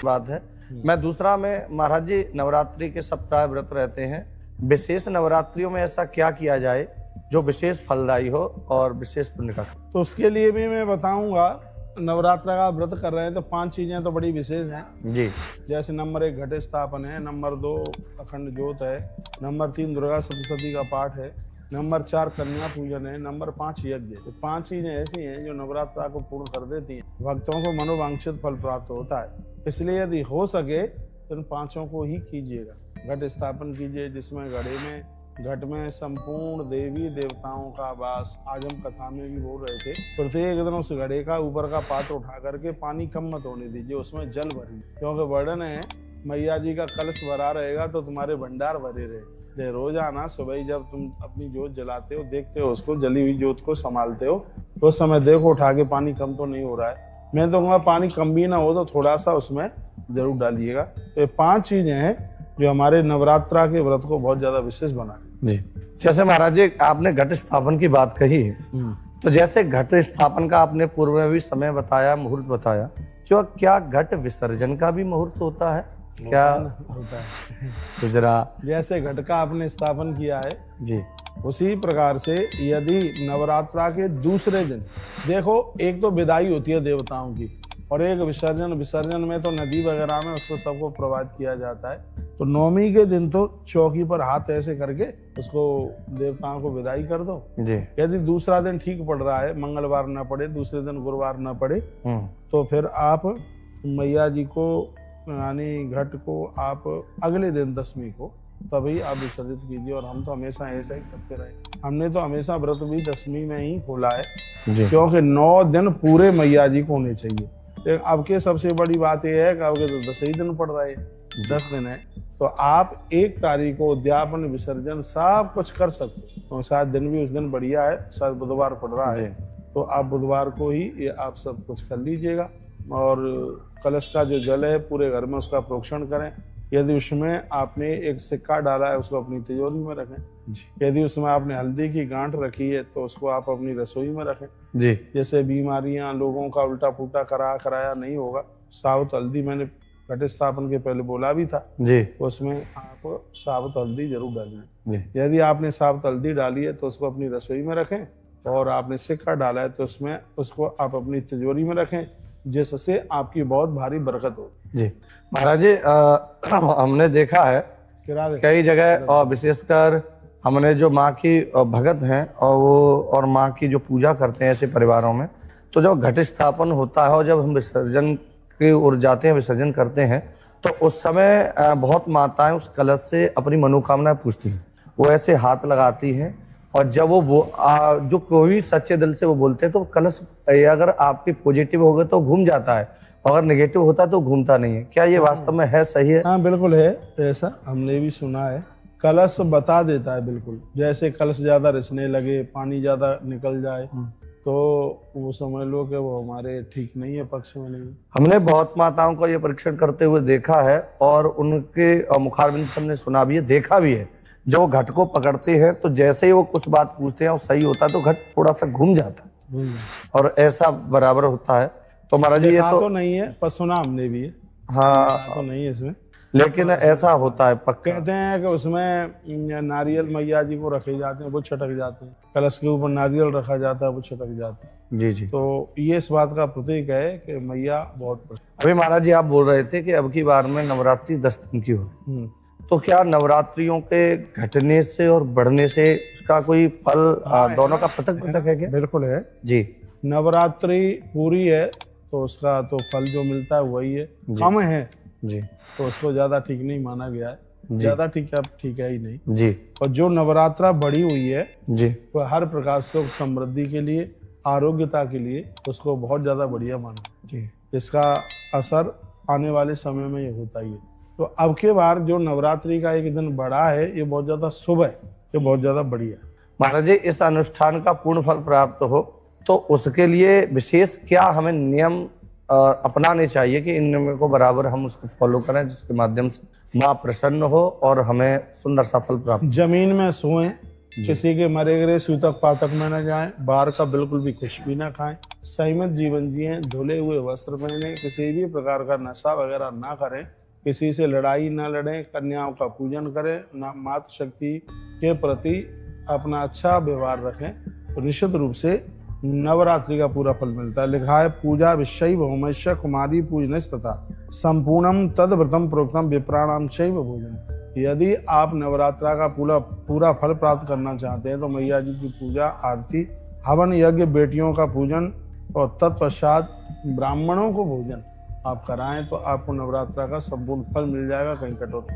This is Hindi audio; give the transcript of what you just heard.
बात है। मैं दूसरा में महाराज जी नवरात्रि के सब प्राय व्रत रहते हैं, विशेष नवरात्रियों में ऐसा क्या किया जाए जो विशेष फलदायी हो और विशेष पुण्य का? तो उसके लिए भी मैं बताऊंगा। नवरात्र का व्रत कर रहे हैं तो 5 चीजें तो बड़ी विशेष हैं जी। जैसे नंबर 1 घट स्थापन है, नंबर 2 अखंड ज्योत है, नंबर 3 दुर्गा सप्तशती का पाठ है, नंबर 4 कन्या पूजन है, नंबर 5 यज्ञ है। तो 5 चीजें ऐसी हैं जो नवरात्र को पूर्ण कर देती हैं, भक्तों को मनोवांछित फल प्राप्त होता है। इसलिए यदि हो सके तो इन 5 को ही कीजिएगा। घट स्थापन कीजिए जिसमें घट में संपूर्ण देवी देवताओं का वास। आज हम कथा में भी बोल रहे थे, प्रत्येक दिन उस घड़े का ऊपर का पात्र उठा करके पानी कम मत होने दीजिए, उसमें जल भरिए, क्योंकि वर्णन है मैया जी का कलश भरा रहेगा तो तुम्हारे भंडार भरे रहे। रोजाना सुबह जब तुम अपनी जोत जलाते हो, देखते हो उसको, जली हुई जोत को संभालते हो, तो उस समय देखो उठा के पानी कम तो नहीं हो रहा है। मैं तो कहूँगा पानी कम भी ना हो तो थोड़ा सा उसमें जरूर डालिएगा। तो ये 5 चीजें हैं जो हमारे नवरात्रा के व्रत को बहुत ज्यादा विशेष बना देती जी। जैसे महाराज जी आपने घट स्थापन की बात कही, तो जैसे घट स्थापन का आपने पूर्व में भी समय बताया, मुहूर्त बताया, जो क्या घट विसर्जन का भी मुहूर्त होता है क्या? होता है। तो जरा जैसे घट का आपने स्थापन किया है जी, उसी प्रकार से यदि नवरात्रा के दूसरे दिन, देखो एक तो विदाई होती है देवताओं की और एक विसर्जन में तो नदी वगैरह में उसको सबको प्रवाहित किया जाता है। तो 9वीं के दिन तो चौकी पर हाथ ऐसे करके उसको देवताओं को विदाई कर दो जी। यदि दूसरा दिन ठीक पड़ रहा है, मंगलवार ना पड़े, दूसरे दिन गुरुवार ना पड़े, तो फिर आप मैया जी को यानी घट को आप अगले दिन 10वीं को तभी आप विसर्जित कीजिए। और हम तो हमेशा ऐसा ही करते रहे। हमने तो हमेशा व्रत भी 10वीं में ही खोला है जी। क्योंकि 9 दिन पूरे मैया जी को होने चाहिए। अब के सबसे बड़ी बात यह है कि अब के तो 10 ही दिन पड़ रहे हैं, 10 दिन है, तो आप 1 तारीख को उद्यापन विसर्जन सब कुछ कर सकते हो। तो शायद दिन भी उस दिन बढ़िया है, शायद बुधवार पड़ रहा है, तो आप बुधवार को ही ये आप सब कुछ कर लीजिएगा। और कलश का जो जल है पूरे घर में उसका प्रोक्षण करें। यदि उसमें आपने एक सिक्का डाला है उसको अपनी तिजोरी में रखें। यदि उसमें आपने हल्दी की गांठ रखी है तो उसको आप अपनी रसोई में रखें जी। जैसे बीमारियां लोगों का उल्टा पुल्टा कराया नहीं होगा। साबुत हल्दी मैंने घट स्थापन के पहले बोला भी था जी, उसमें आप साबुत हल्दी जरूर डालें। यदि आपने साबुत हल्दी डाली है तो उसको अपनी रसोई में रखें, और आपने सिक्का डाला है तो उसमें उसको आप अपनी तिजोरी में रखें, जिससे आपकी बहुत भारी बरकत हो जी। महाराज जी हमने देखा है कई जगह, और विशेषकर हमने जो माँ की भगत हैं और माँ की जो पूजा करते हैं ऐसे परिवारों में, तो जब घट स्थापन होता है और जब हम विसर्जन की ओर जाते हैं, विसर्जन करते हैं, तो उस समय बहुत माताएं उस कलश से अपनी मनोकामना पूछती हैं। वो ऐसे हाथ लगाती हैं और जब वो जो कोई सच्चे दिल से वो बोलते हैं तो कलश अगर आपकी पॉजिटिव होगा तो घूम जाता है, अगर नेगेटिव होता तो घूमता नहीं है। क्या ये वास्तव में है, सही है? हाँ बिल्कुल है, ऐसा हमने भी सुना है। कलश बता देता है बिल्कुल, जैसे कलश ज्यादा रिसने लगे, पानी ज्यादा निकल जाए तो वो समझ लो कि वो हमारे ठीक नहीं है, पक्ष में नहीं। हमने बहुत माताओं को ये परीक्षण करते हुए देखा है और उनके मुखारबिंद से हमने सुना भी है, देखा भी है। जब वो घट को पकड़ते हैं तो जैसे ही वो कुछ बात पूछते हैं और सही होता है तो घट थोड़ा सा घूम जाता है और ऐसा बराबर होता है। तो महाराज जी ये तो नहीं है, पर सुना हमने भी है। हाँ तो नहीं है इसमें, लेकिन ऐसा होता है पक्का। कहते हैं कि उसमें नारियल मैया जी को रखे जाते हैं, वो छटक जाते हैं। कलश के ऊपर नारियल रखा जाता है, वो छटक जाते हैं जी जी। तो ये इस बात का प्रतीक है कि मैया बहुत प्रसन्न। अभी महाराज जी आप बोल रहे थे कि अब की बार में नवरात्रि 10 दिन की हो, तो क्या नवरात्रियों के घटने से और बढ़ने से उसका कोई फल दोनों का पृथक है क्या? बिल्कुल है जी। नवरात्रि पूरी है तो उसका तो फल जो मिलता है वही है, कम है जी तो उसको ज्यादा ठीक नहीं माना गया है। ज्यादा ठीक है ही नहीं जी। और जो नवरात्रा बढ़ी हुई है जी, वो हर प्रकार से समृद्धि के लिए, आरोग्यता के लिए उसको बहुत ज्यादा बढ़िया माना जी। इसका असर आने वाले समय में ये होता ही है। तो अब के बार जो नवरात्रि का एक दिन बढ़ा है ये बहुत ज्यादा शुभ है, ये बहुत ज्यादा बढ़िया है। महाराज जी इस अनुष्ठान का पूर्ण फल प्राप्त हो तो उसके लिए विशेष क्या हमें नियम अपनाने चाहिए कि इन नियमों को बराबर हम उसको फॉलो करें, जिसके माध्यम से माँ प्रसन्न हो और हमें सुंदर सफल प्राप्त? जमीन में सोएं, किसी के मरे गए सूतक पातक में न जाएं, बाहर का बिल्कुल भी कुछ भी ना खाएं, संयमित जीवन जिए, धुले हुए वस्त्र पहने, किसी भी प्रकार का नशा वगैरह ना करें, किसी से लड़ाई ना लड़ें, कन्याओं का पूजन करें, ना मातृशक्ति के प्रति अपना अच्छा व्यवहार रखें, तो निश्चित रूप से नवरात्रि का पूरा फल मिलता है। लिखा है पूजा विषयैव होमस्य कुमारी पूजनस्तथा संपूर्णम तद व्रतम प्रोक्तम विप्राणाम चैव भोजन। यदि आप नवरात्रा का पूरा फल प्राप्त करना चाहते हैं तो मैया जी की पूजा, आरती, हवन यज्ञ, बेटियों का पूजन और तत्पश्चात ब्राह्मणों को भोजन आप कराएं तो आपको नवरात्रा का संपूर्ण फल मिल जाएगा, कहीं कटौती